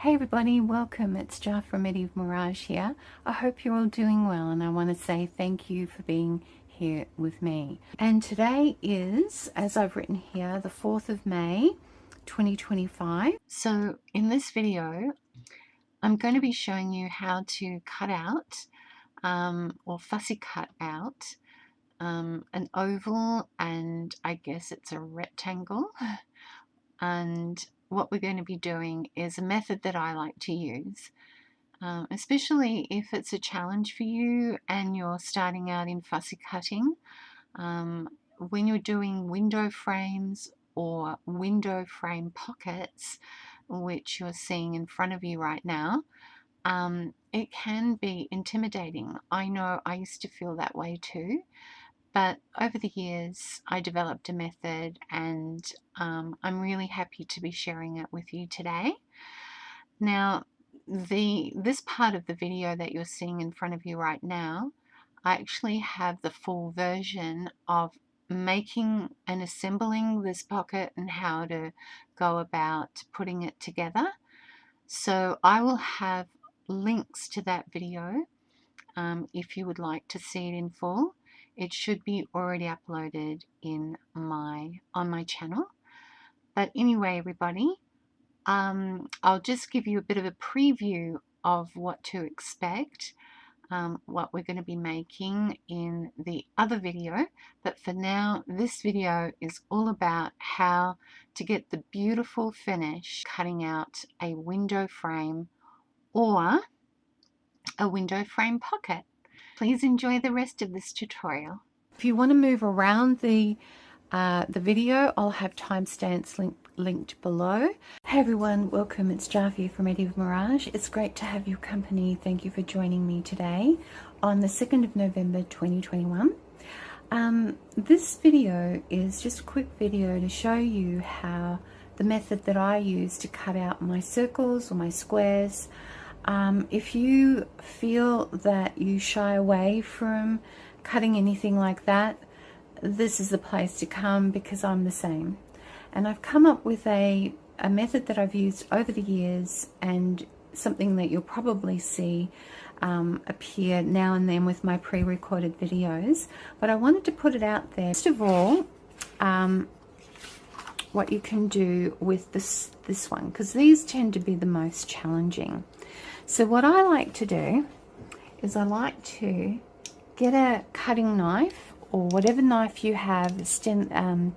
Hey everybody, welcome. It's Jar from Medieval Mirage here. I hope you're all doing well, and I want to say thank you for being here with me. And today is, as I've written here, the 4th of May 2025. So in this video I'm going to be showing you how to cut out or fussy cut out an oval, and I guess it's a rectangle. And what we're going to be doing is a method that I like to use, especially if it's a challenge for you and you're starting out in fussy cutting. When you're doing window frames or window frame pockets, which you're seeing in front of you right now, it can be intimidating. I know I used to feel that way too. But over the years, I developed a method, and I'm really happy to be sharing it with you today. Now, this part of the video that you're seeing in front of you right now, I actually have the full version of making and assembling this pocket and how to go about putting it together. So I will have links to that video if you would like to see it in full. It should be already uploaded on my channel. But anyway, everybody, I'll just give you a bit of a preview of what to expect, what we're going to be making in the other video. But for now, this video is all about how to get the beautiful finish cutting out a window frame or a window frame pocket. Please enjoy the rest of this tutorial. If you want to move around the video, I'll have timestamps linked below. Hey everyone, welcome. It's Jarvie from Medieval Mirage. It's great to have your company. Thank you for joining me today on the 2nd of November 2021. This video is just a quick video to show you how the method that I use to cut out my circles or my squares. If you feel that you shy away from cutting anything like that, this is the place to come, because I'm the same. And I've come up with a method that I've used over the years, and something that you'll probably see appear now and then with my pre-recorded videos. But I wanted to put it out there. First of all, what you can do with this one, because these tend to be the most challenging. So what I like to do is I like to get a cutting knife, or whatever knife you have, an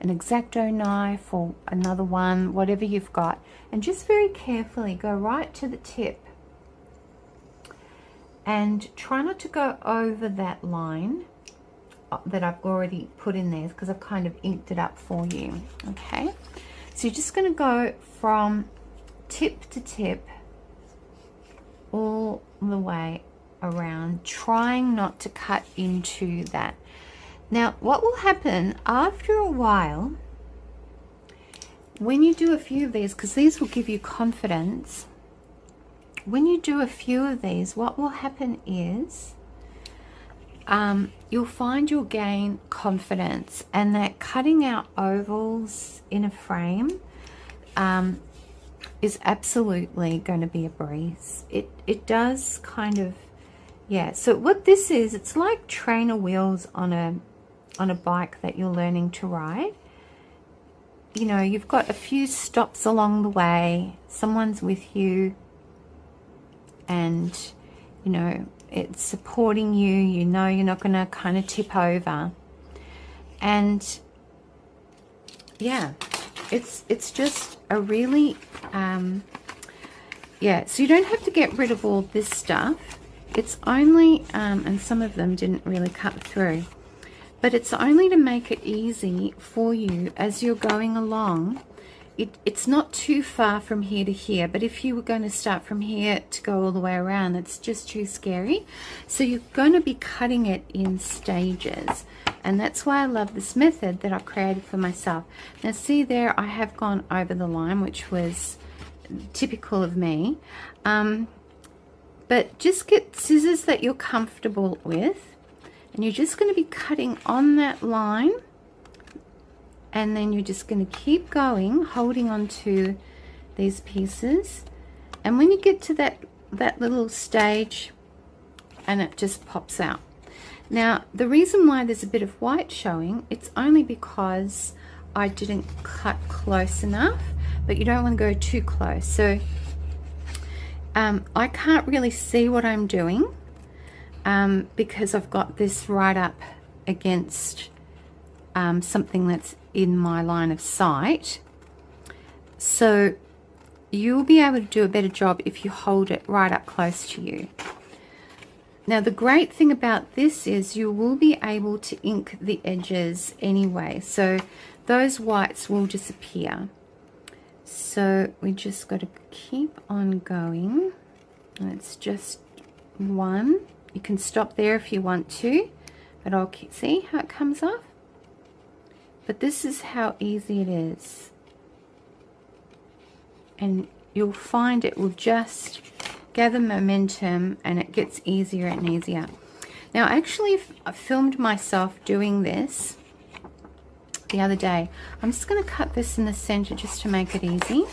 X-Acto knife or another one, whatever you've got, and just very carefully go right to the tip and try not to go over that line that I've already put in there, because I've kind of inked it up for you. Okay, so you're just going to go from tip to tip all the way around, trying not to cut into that. Now what will happen after a while, when you do a few of these, because these will give you confidence, when you do a few of these, what will happen is you'll find you'll gain confidence, and that cutting out ovals in a frame is absolutely going to be a breeze. It does kind of, yeah. So what this is, it's like trainer wheels on a bike that you're learning to ride. You know, you've got a few stops along the way, someone's with you, and you know, it's supporting you. You know you're not going to kind of tip over, and yeah, it's just a really yeah, so you don't have to get rid of all this stuff. It's only and some of them didn't really cut through, but it's only to make it easy for you as you're going along. It's not too far from here to here, but if you were going to start from here to go all the way around, it's just too scary. So you're going to be cutting it in stages, and that's why I love this method that I've created for myself. Now see there, I have gone over the line, which was typical of me, but just get scissors that you're comfortable with, and you're just going to be cutting on that line, and then you're just going to keep going, holding on to these pieces, And when you get to that little stage, and it just pops out. Now, the reason why there's a bit of white showing, it's only because I didn't cut close enough, but you don't want to go too close. So I can't really see what I'm doing because I've got this right up against something that's in my line of sight. So you'll be able to do a better job if you hold it right up close to you. Now, the great thing about this is you will be able to ink the edges anyway, so those whites will disappear. So we just got to keep on going. It's just one. You can stop there if you want to, but I'll see how it comes off. But this is how easy it is. And you'll find it will just gather momentum and it gets easier and easier. Now, actually, I filmed myself doing this the other day. I'm just going to cut this in the center just to make it easy.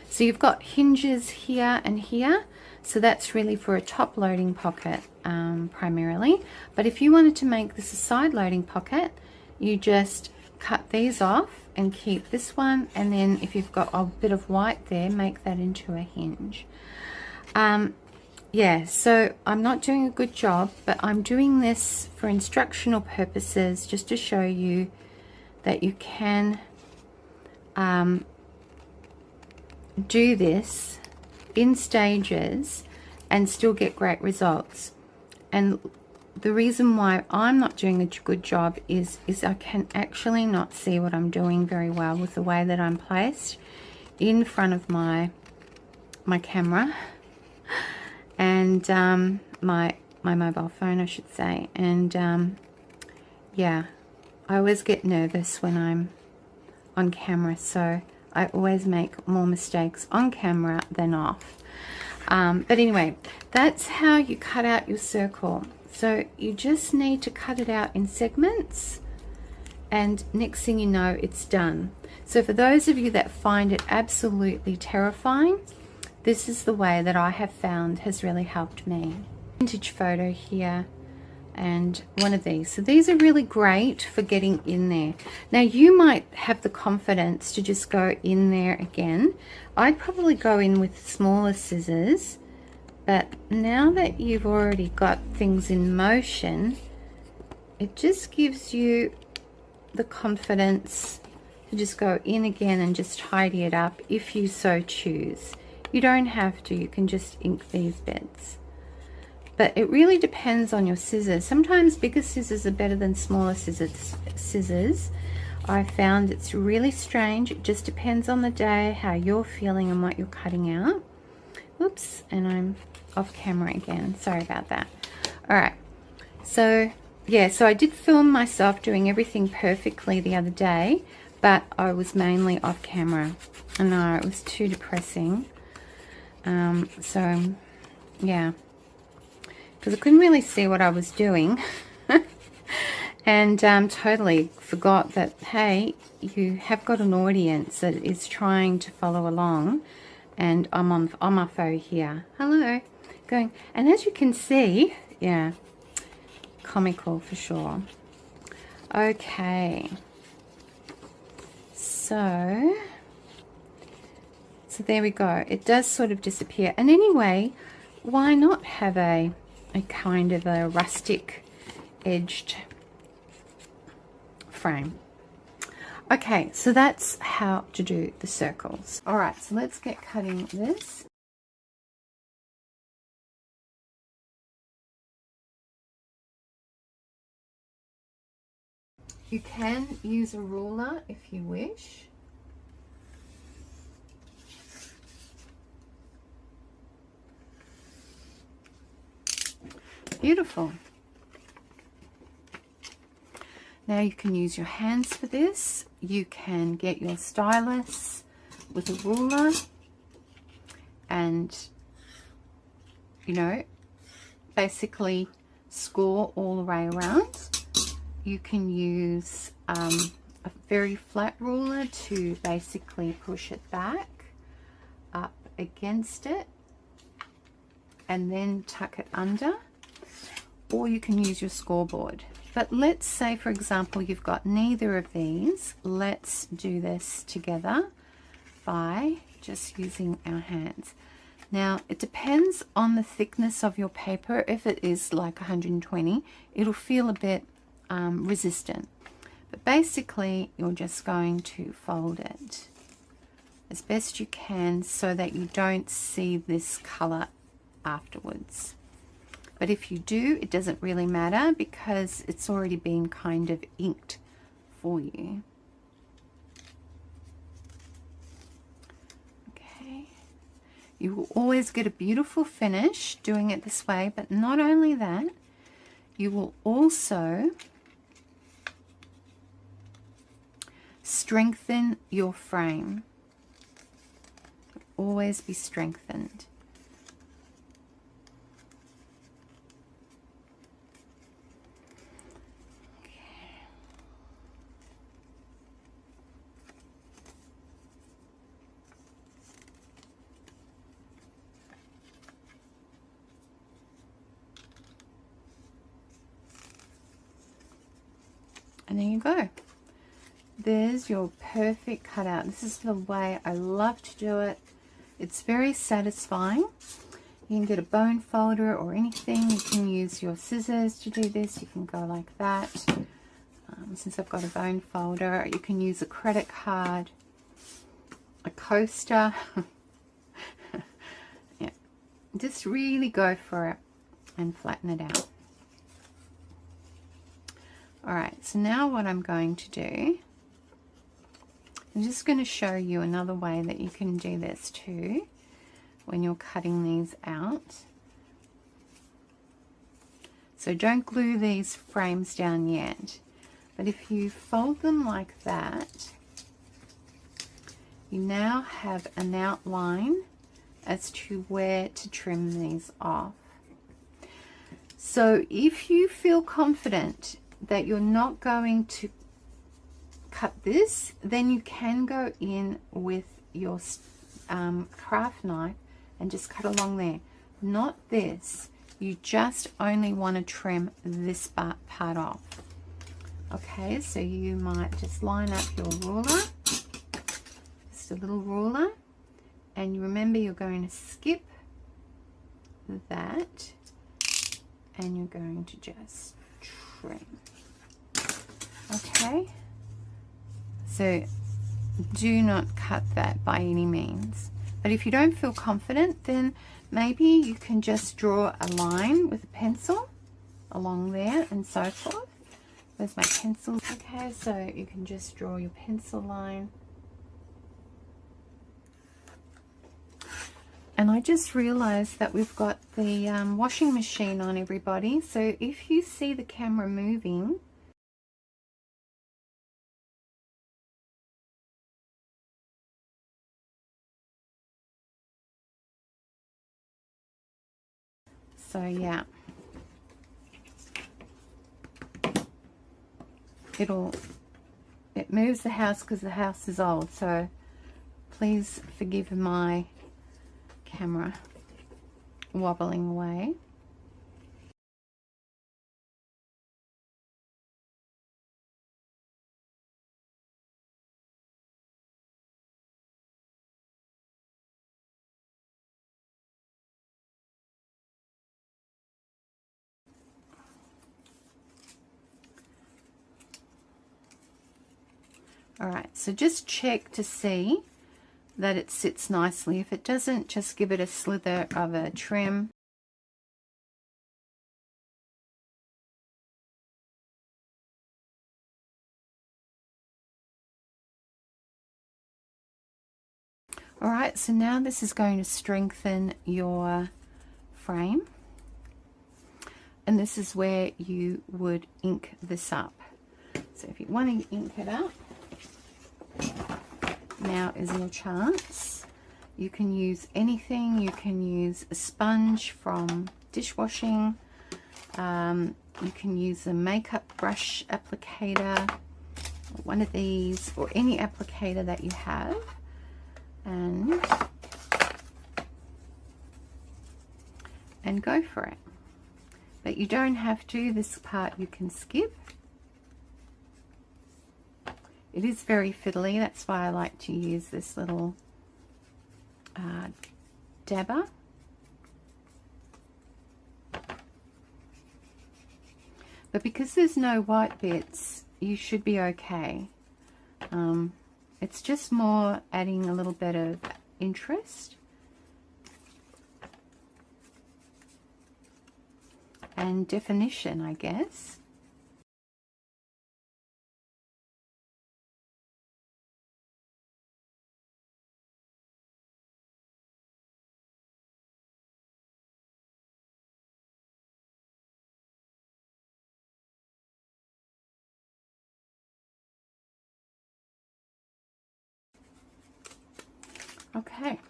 So you've got hinges here and here. So that's really for a top loading pocket primarily. But if you wanted to make this a side loading pocket, you just cut these off and keep this one, and then if you've got a bit of white there, make that into a hinge. Yeah, so I'm not doing a good job, but I'm doing this for instructional purposes, just to show you that you can do this in stages and still get great results. And the reason why I'm not doing a good job is I can actually not see what I'm doing very well with the way that I'm placed in front of my camera and my mobile phone, I should say. And yeah, I always get nervous when I'm on camera, so I always make more mistakes on camera than off. But anyway, that's how you cut out your circle. So you just need to cut it out in segments, and next thing you know, it's done. So for those of you that find it absolutely terrifying, this is the way that I have found has really helped me. Vintage photo here, and one of these. So these are really great for getting in there. Now you might have the confidence to just go in there again. I'd probably go in with smaller scissors, but now that you've already got things in motion, it just gives you the confidence to just go in again and just tidy it up if you so choose. You don't have to, you can just ink these bits. But it really depends on your scissors. Sometimes bigger scissors are better than smaller scissors. I found it's really strange. It just depends on the day, how you're feeling and what you're cutting out. Oops, and I'm off camera again. Sorry about that. All right. So, yeah, so I did film myself doing everything perfectly the other day, but I was mainly off camera. I know, it was too depressing. So, yeah. Because I couldn't really see what I was doing. And totally forgot that, hey, you have got an audience that is trying to follow along. And I'm on my phone here. Hello. Going. And as you can see, yeah, comical for sure. Okay. So there we go. It does sort of disappear. And anyway, why not have a kind of a rustic edged frame? Okay, so that's how to do the circles. All right, so let's get cutting this. You can use a ruler if you wish. Beautiful. Now you can use your hands for this. You can get your stylus with a ruler and, you know, basically score all the way around. You can use a very flat ruler to basically push it back, up against it and then tuck it under, or you can use your scoreboard. But let's say, for example, you've got neither of these. Let's do this together by just using our hands. Now, it depends on the thickness of your paper. If it is like 120, it'll feel a bit resistant. But basically, you're just going to fold it as best you can so that you don't see this color afterwards. But if you do, it doesn't really matter because it's already been kind of inked for you. Okay. You will always get a beautiful finish doing it this way, but not only that, you will also strengthen your frame. Always be strengthened. And there you go. There's your perfect cutout. This is the way I love to do it. It's very satisfying. You can get a bone folder or anything. You can use your scissors to do this. You can go like that. Since I've got a bone folder, you can use a credit card, a coaster. Yeah, just really go for it and flatten it out. Alright, so now what I'm going to do, I'm just going to show you another way that you can do this too when you're cutting these out. So don't glue these frames down yet, but if you fold them like that, you now have an outline as to where to trim these off. So if you feel confident that you're not going to cut this, then you can go in with your craft knife and just cut along there. Not this. You just only want to trim this part off. Okay, so you might just line up your ruler, just a little ruler, and you remember you're going to skip that and you're going to just trim. Okay, so do not cut that by any means. But if you don't feel confident, then maybe you can just draw a line with a pencil along there and so forth. Where's my pencil? Okay, so you can just draw your pencil line. And I just realized that we've got the washing machine on, everybody. So if you see the camera moving, so yeah, it moves the house because the house is old, so please forgive my camera wobbling away. Alright, so just check to see that it sits nicely. If it doesn't, just give it a slither of a trim. Alright, so now this is going to strengthen your frame. And this is where you would ink this up. So if you want to ink it up, now is your chance. You can use anything. You can use a sponge from dishwashing. You can use a makeup brush applicator, one of these, or any applicator that you have. And and go for it. But you don't have to. This part you can skip. It is very fiddly, that's why I like to use this little dabber. But because there's no white bits, you should be okay. It's just more adding a little bit of interest and definition, I guess. Okay.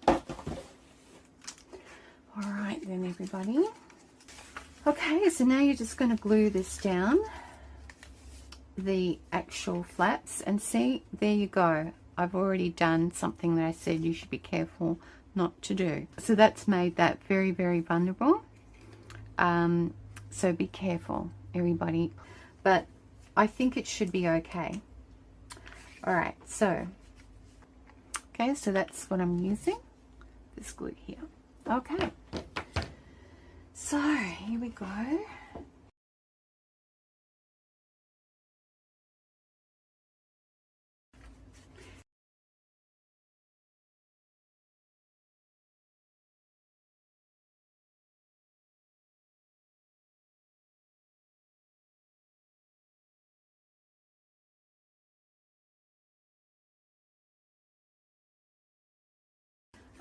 All right then, everybody. Okay, so now you're just going to glue this down, the actual flaps, and see, there you go. I've already done something that I said you should be careful not to do. So that's made that very, very vulnerable. So be careful, everybody. But I think it should be okay. All right, so, okay, so that's what I'm using, this glue here. Okay, so here we go.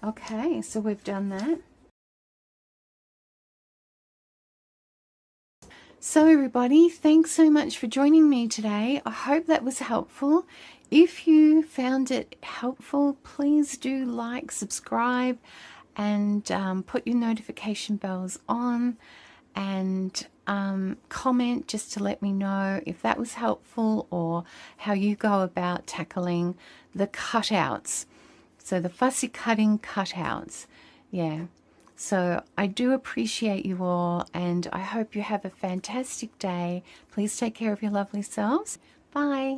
Okay, so we've done that. So everybody, thanks so much for joining me today. I hope that was helpful. If you found it helpful, please do like, subscribe, and put your notification bells on, and comment just to let me know if that was helpful or how you go about tackling the cutouts. So the fussy cutting cutouts. Yeah. So I do appreciate you all, and I hope you have a fantastic day. Please take care of your lovely selves. Bye.